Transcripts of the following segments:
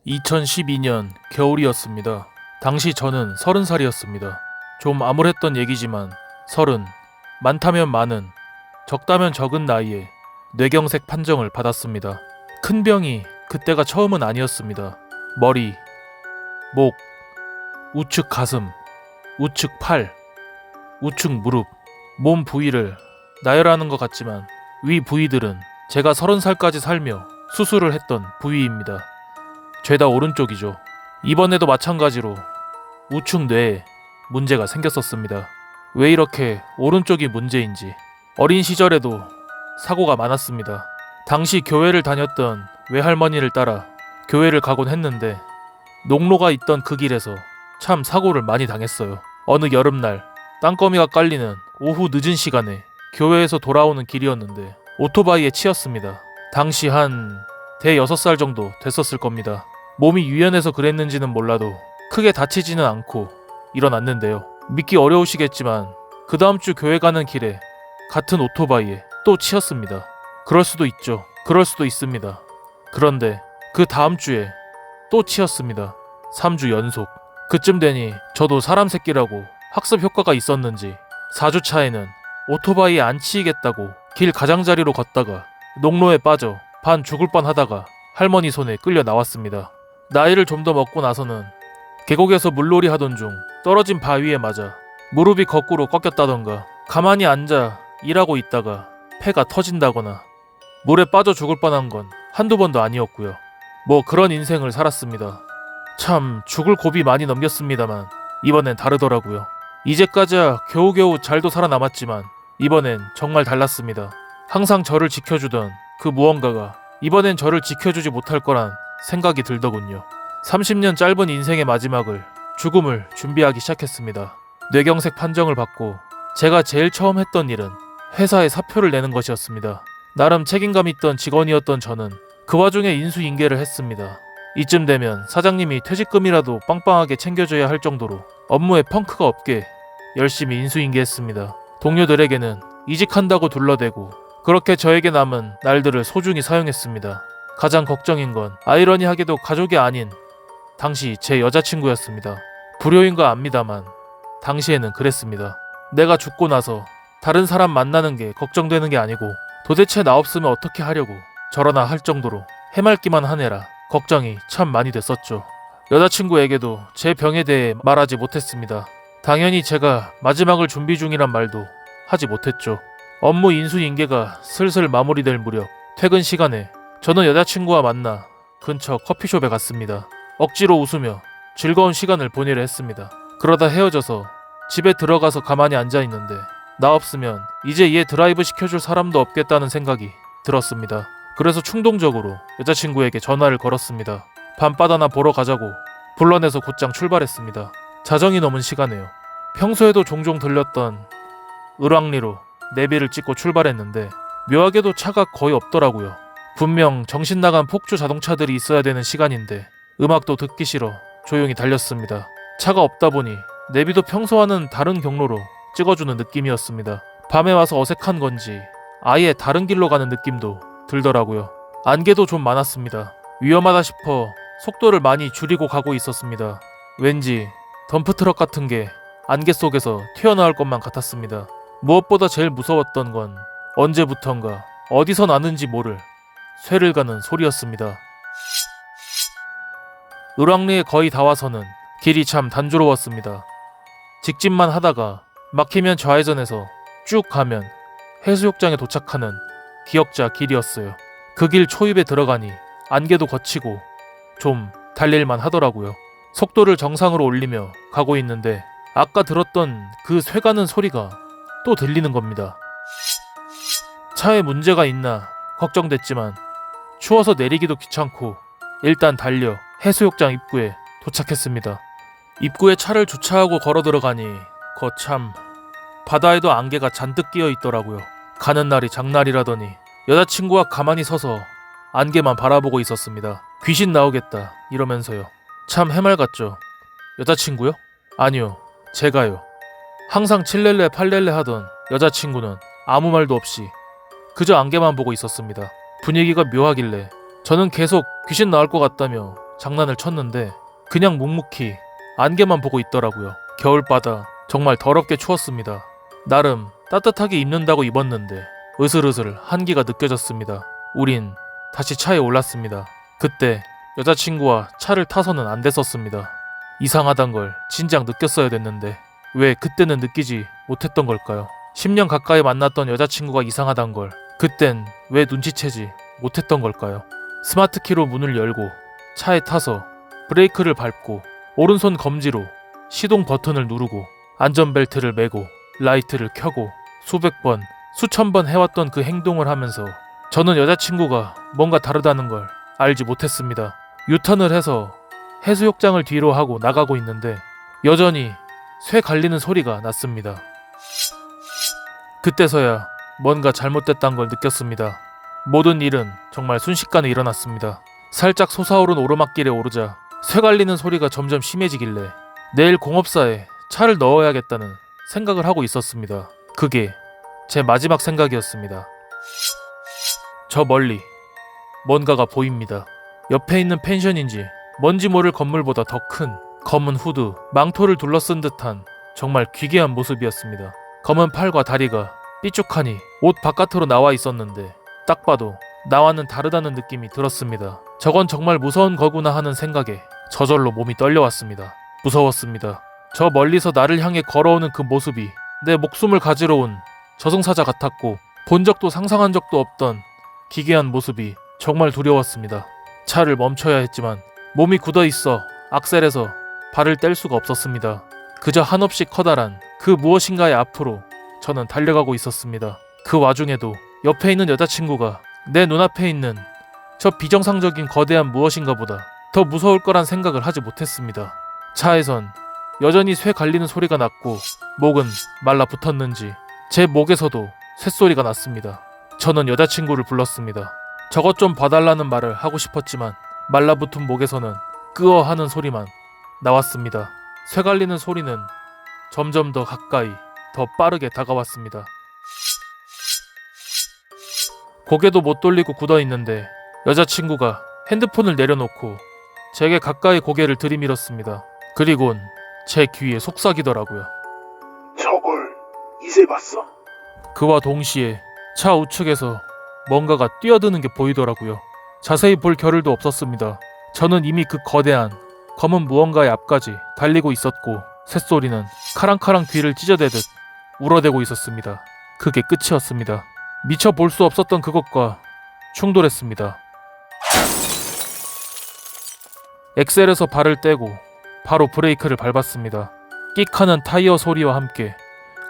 2012년 겨울이었습니다. 당시 저는 30살이었습니다. 좀 암울했던 얘기지만 30, 많다면 많은, 적다면 적은 나이에 뇌경색 판정을 받았습니다. 큰 병이 그때가 처음은 아니었습니다. 머리, 목, 우측 가슴, 우측 팔, 우측 무릎, 몸 부위를 나열하는 것 같지만 위 부위들은 제가 30살까지 살며 수술을 했던 부위입니다. 죄다 오른쪽이죠. 이번에도 마찬가지로 우측 뇌에 문제가 생겼었습니다. 왜 이렇게 오른쪽이 문제인지. 어린 시절에도 사고가 많았습니다. 당시 교회를 다녔던 외할머니를 따라 교회를 가곤 했는데 농로가 있던 그 길에서 참 사고를 많이 당했어요. 어느 여름날 땅거미가 깔리는 오후 늦은 시간에 교회에서 돌아오는 길이었는데 오토바이에 치였습니다. 당시 한 대여섯 살 정도 됐었을 겁니다. 몸이 유연해서 그랬는지는 몰라도 크게 다치지는 않고 일어났는데요. 믿기 어려우시겠지만 그 다음 주 교회 가는 길에 같은 오토바이에 또 치였습니다. 그럴 수도 있죠. 그럴 수도 있습니다. 그런데 그 다음 주에 또 치였습니다. 3주 연속. 그쯤 되니 저도 사람 새끼라고 학습 효과가 있었는지 4주 차에는 오토바이에 안 치이겠다고 길 가장자리로 걷다가 농로에 빠져 반 죽을 뻔하다가 할머니 손에 끌려 나왔습니다. 나이를 좀 더 먹고 나서는 계곡에서 물놀이 하던 중 떨어진 바위에 맞아 무릎이 거꾸로 꺾였다던가 가만히 앉아 일하고 있다가 폐가 터진다거나 물에 빠져 죽을 뻔한 건 한두 번도 아니었고요. 뭐 그런 인생을 살았습니다. 참 죽을 고비 많이 넘겼습니다만 이번엔 다르더라고요. 이제까지야 겨우겨우 잘도 살아남았지만 이번엔 정말 달랐습니다. 항상 저를 지켜주던 그 무언가가 이번엔 저를 지켜주지 못할 거란 생각이 들더군요. 30년 짧은 인생의 마지막을, 죽음을 준비하기 시작했습니다. 뇌경색 판정을 받고 제가 제일 처음 했던 일은 회사에 사표를 내는 것이었습니다. 나름 책임감 있던 직원이었던 저는 그 와중에 인수인계를 했습니다. 이쯤 되면 사장님이 퇴직금이라도 빵빵하게 챙겨줘야 할 정도로 업무에 펑크가 없게 열심히 인수인계했습니다. 동료들에게는 이직한다고 둘러대고 그렇게 저에게 남은 날들을 소중히 사용했습니다. 가장 걱정인 건 아이러니하게도 가족이 아닌 당시 제 여자친구였습니다. 불효인가 압니다만 당시에는 그랬습니다. 내가 죽고 나서 다른 사람 만나는 게 걱정되는 게 아니고 도대체 나 없으면 어떻게 하려고 저러나 할 정도로 해맑기만 하네라 걱정이 참 많이 됐었죠. 여자친구에게도 제 병에 대해 말하지 못했습니다. 당연히 제가 마지막을 준비 중이란 말도 하지 못했죠. 업무 인수인계가 슬슬 마무리될 무렵 퇴근 시간에 저는 여자친구와 만나 근처 커피숍에 갔습니다. 억지로 웃으며 즐거운 시간을 보내려 했습니다. 그러다 헤어져서 집에 들어가서 가만히 앉아있는데 나 없으면 이제 얘 드라이브 시켜줄 사람도 없겠다는 생각이 들었습니다. 그래서 충동적으로 여자친구에게 전화를 걸었습니다. 밤바다나 보러 가자고 불러내서 곧장 출발했습니다. 자정이 넘은 시간에요. 평소에도 종종 들렸던 을왕리로 내비를 찍고 출발했는데 묘하게도 차가 거의 없더라고요. 분명 정신 나간 폭주 자동차들이 있어야 되는 시간인데 음악도 듣기 싫어 조용히 달렸습니다. 차가 없다 보니 내비도 평소와는 다른 경로로 찍어주는 느낌이었습니다. 밤에 와서 어색한 건지 아예 다른 길로 가는 느낌도 들더라고요. 안개도 좀 많았습니다. 위험하다 싶어 속도를 많이 줄이고 가고 있었습니다. 왠지 덤프트럭 같은 게 안개 속에서 튀어나올 것만 같았습니다. 무엇보다 제일 무서웠던 건 언제부턴가 어디서 나는지 모를 쇠를 가는 소리였습니다. 을왕리에 거의 다 와서는 길이 참 단조로웠습니다. 직진만 하다가 막히면 좌회전해서 쭉 가면 해수욕장에 도착하는 기역자 길이었어요. 그 길 초입에 들어가니 안개도 거치고 좀 달릴만 하더라고요. 속도를 정상으로 올리며 가고 있는데 아까 들었던 그 쇠가는 소리가 또 들리는 겁니다. 차에 문제가 있나 걱정됐지만 추워서 내리기도 귀찮고 일단 달려 해수욕장 입구에 도착했습니다. 입구에 차를 주차하고 걸어 들어가니 거참 바다에도 안개가 잔뜩 끼어 있더라고요. 가는 날이 장날이라더니 여자친구와 가만히 서서 안개만 바라보고 있었습니다. 귀신 나오겠다 이러면서요. 참 해맑았죠. 여자친구요? 아니요, 제가요. 항상 칠렐레 팔렐레 하던 여자친구는 아무 말도 없이 그저 안개만 보고 있었습니다. 분위기가 묘하길래 저는 계속 귀신 나올 것 같다며 장난을 쳤는데 그냥 묵묵히 안개만 보고 있더라고요. 겨울바다 정말 더럽게 추웠습니다. 나름 따뜻하게 입는다고 입었는데 으슬으슬 한기가 느껴졌습니다. 우린 다시 차에 올랐습니다. 그때 여자친구와 차를 타서는 안 됐었습니다. 이상하단 걸 진작 느꼈어야 됐는데 왜 그때는 느끼지 못했던 걸까요? 10년 가까이 만났던 여자친구가 이상하단 걸 그땐 왜 눈치채지 못했던 걸까요? 스마트키로 문을 열고 차에 타서 브레이크를 밟고 오른손 검지로 시동 버튼을 누르고 안전벨트를 매고 라이트를 켜고 수백 번, 수천 번 해왔던 그 행동을 하면서 저는 여자친구가 뭔가 다르다는 걸 알지 못했습니다. 유턴을 해서 해수욕장을 뒤로 하고 나가고 있는데 여전히 쇠 갈리는 소리가 났습니다. 그때서야 뭔가 잘못됐다는 걸 느꼈습니다. 모든 일은 정말 순식간에 일어났습니다. 살짝 솟아오른 오르막길에 오르자 쇠 갈리는 소리가 점점 심해지길래 내일 공업사에 차를 넣어야겠다는 생각을 하고 있었습니다. 그게 제 마지막 생각이었습니다. 저 멀리 뭔가가 보입니다. 옆에 있는 펜션인지 뭔지 모를 건물보다 더 큰 검은 후드, 망토를 둘러쓴 듯한 정말 기괴한 모습이었습니다. 검은 팔과 다리가 삐죽하니 옷 바깥으로 나와 있었는데 딱 봐도 나와는 다르다는 느낌이 들었습니다. 저건 정말 무서운 거구나 하는 생각에 저절로 몸이 떨려왔습니다. 무서웠습니다. 저 멀리서 나를 향해 걸어오는 그 모습이 내 목숨을 가지러 온 저승사자 같았고 본 적도 상상한 적도 없던 기괴한 모습이 정말 두려웠습니다. 차를 멈춰야 했지만 몸이 굳어있어 악셀에서 발을 뗄 수가 없었습니다. 그저 한없이 커다란 그 무엇인가의 앞으로 저는 달려가고 있었습니다. 그 와중에도 옆에 있는 여자친구가 내 눈앞에 있는 저 비정상적인 거대한 무엇인가 보다 더 무서울 거란 생각을 하지 못했습니다. 차에선 여전히 쇠 갈리는 소리가 났고 목은 말라붙었는지 제 목에서도 쇳소리가 났습니다. 저는 여자친구를 불렀습니다. 저것 좀 봐달라는 말을 하고 싶었지만 말라붙은 목에서는 끄어 하는 소리만 나왔습니다. 쇠 갈리는 소리는 점점 더 가까이 더 빠르게 다가왔습니다. 고개도 못 돌리고 굳어있는데 여자친구가 핸드폰을 내려놓고 제게 가까이 고개를 들이밀었습니다. 그리곤 제 귀에 속삭이더라고요. 저걸 이제 봤어? 그와 동시에 차 우측에서 뭔가가 뛰어드는 게 보이더라고요. 자세히 볼 겨를도 없었습니다. 저는 이미 그 거대한 검은 무언가의 앞까지 달리고 있었고 쇳소리는 카랑카랑 귀를 찢어대듯 울어대고 있었습니다. 그게 끝이었습니다. 미처 볼 수 없었던 그것과 충돌했습니다. 엑셀에서 발을 떼고 바로 브레이크를 밟았습니다. 끽하는 타이어 소리와 함께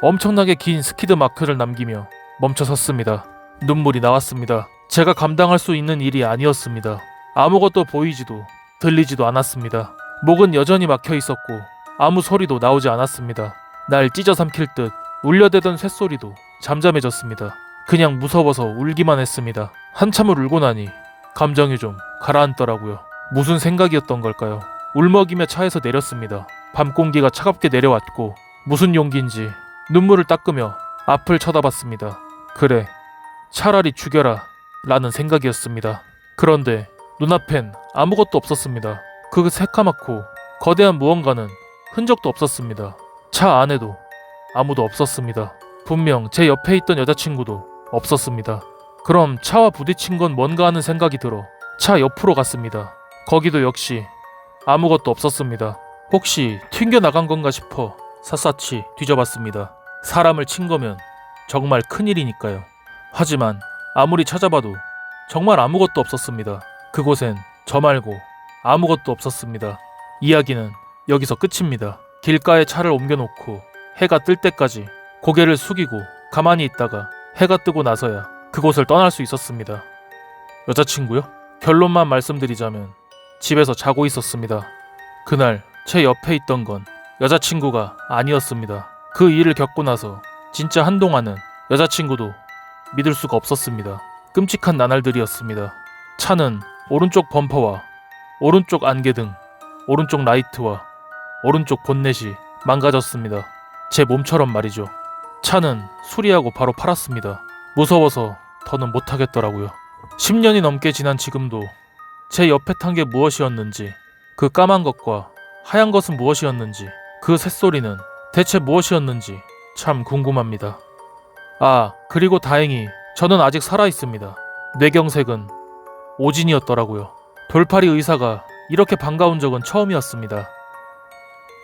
엄청나게 긴 스키드 마크를 남기며 멈춰섰습니다. 눈물이 나왔습니다. 제가 감당할 수 있는 일이 아니었습니다. 아무것도 보이지도 들리지도 않았습니다. 목은 여전히 막혀 있었고 아무 소리도 나오지 않았습니다. 날 찢어 삼킬 듯 울려대던 쇳소리도 잠잠해졌습니다. 그냥 무서워서 울기만 했습니다. 한참을 울고 나니 감정이 좀 가라앉더라고요. 무슨 생각이었던 걸까요? 울먹이며 차에서 내렸습니다. 밤 공기가 차갑게 내려왔고 무슨 용기인지 눈물을 닦으며 앞을 쳐다봤습니다. 그래, 차라리 죽여라 라는 생각이었습니다. 그런데 눈앞엔 아무것도 없었습니다. 그 새까맣고 거대한 무언가는 흔적도 없었습니다. 차 안에도 아무도 없었습니다. 분명 제 옆에 있던 여자친구도 없었습니다. 그럼 차와 부딪힌 건 뭔가 하는 생각이 들어 차 옆으로 갔습니다. 거기도 역시 아무것도 없었습니다. 혹시 튕겨나간 건가 싶어 샅샅이 뒤져봤습니다. 사람을 친 거면 정말 큰일이니까요. 하지만 아무리 찾아봐도 정말 아무것도 없었습니다. 그곳엔 저 말고 아무것도 없었습니다. 이야기는 여기서 끝입니다. 길가에 차를 옮겨놓고 해가 뜰 때까지 고개를 숙이고 가만히 있다가 해가 뜨고 나서야 그곳을 떠날 수 있었습니다. 여자친구요? 결론만 말씀드리자면 집에서 자고 있었습니다. 그날 제 옆에 있던 건 여자친구가 아니었습니다. 그 일을 겪고 나서 진짜 한동안은 여자친구도 믿을 수가 없었습니다. 끔찍한 나날들이었습니다. 차는 오른쪽 범퍼와 오른쪽 안개등, 오른쪽 라이트와 오른쪽 본넷이 망가졌습니다. 제 몸처럼 말이죠. 차는 수리하고 바로 팔았습니다. 무서워서 더는 못하겠더라고요. 10년이 넘게 지난 지금도 제 옆에 탄 게 무엇이었는지 그 까만 것과 하얀 것은 무엇이었는지, 그 쇳소리는 대체 무엇이었는지 참 궁금합니다. 아, 그리고 다행히 저는 아직 살아있습니다. 뇌경색은 오진이었더라고요. 돌팔이 의사가 이렇게 반가운 적은 처음이었습니다.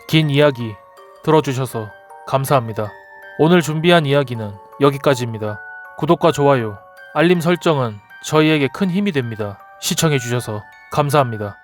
긴 이야기 들어주셔서 감사합니다. 오늘 준비한 이야기는 여기까지입니다. 구독과 좋아요, 알림 설정은 저희에게 큰 힘이 됩니다. 시청해주셔서 감사합니다.